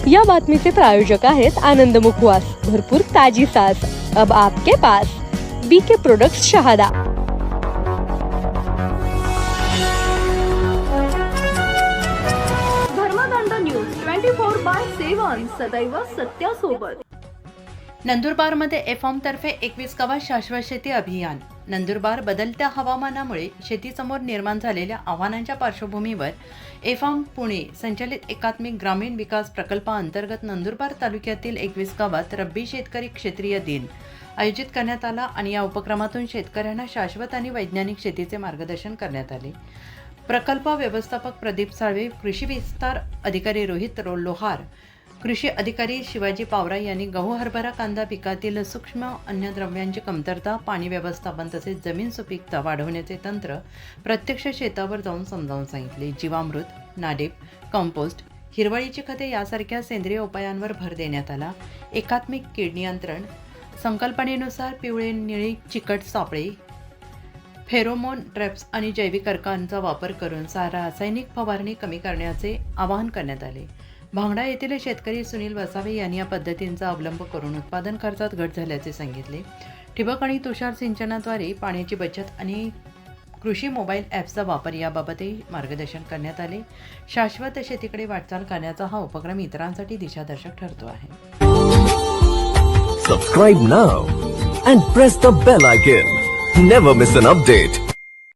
या बातमीचे प्रायोजक आहेत आनंद मुखवास, भरपूर ताजी सास अब आपके पास। BK products Shahada. Dharmadand news 24/7 सदैव सत्यासोबत। नंदुरबारमध्ये एफॉर्म तर्फे 21 गावात शाश्वत शेती अभियान। नंदुरबार बदलत्या हवामानामुळे शेतीसमोर निर्माण झालेल्या आव्हानांच्या पार्श्वभूमीवर एफॉर्म पुणे संचलित एकात्मिक ग्रामीण विकास प्रकल्पाअंतर्गत नंदुरबार तालुक्यातील 21 गावात रब्बी शेतकरी क्षेत्रीय दिन आयोजित करण्यात आला आणि या उपक्रमातून शेतकऱ्यांना शाश्वत आणि वैज्ञानिक शेतीचे मार्गदर्शन करण्यात आले। प्रकल्प व्यवस्थापक प्रदीप साळवे, कृषी विस्तार अधिकारी रोहित लोहार, कृषी अधिकारी शिवाजी पावरा यांनी गहू, हरभरा, कांदा पिकातील सूक्ष्म अन्नद्रव्यांची कमतरता, पाणी व्यवस्थापन तसेच जमीन सुपीकता वाढवण्याचे तंत्र प्रत्यक्ष शेतावर जाऊन समजावून सांगितले। जीवामृत, नाडेप, कंपोस्ट, हिरवळीची खते यासारख्या सेंद्रिय उपायांवर भर देण्यात आला। एकात्मिक कीड नियंत्रण संकल्पनेनुसार पिवळे, निळी, चिकट सापळे, फेरोमोन ट्रॅप्स आणि जैविक अर्कांचा वापर करून रासायनिक फवारणी कमी करण्याचे आवाहन करण्यात आले। भांगडा येथील शेतकरी सुनील वसावे यांनी या पद्धतींचा अवलंब करून उत्पादन खर्चात घट झाल्याचे सांगितले। ठिबक आणि तुषार सिंचनाद्वारे पाण्याची बचत आणि कृषी मोबाईल ॲप्सचा वापर याबाबतही मार्गदर्शन करण्यात आले। शाश्वत शेतीकडे वाटचाल करण्याचा हा उपक्रम इतरांसाठी दिशादर्शक ठरतो आहे। Subscribe now and press the bell icon. Never miss an update.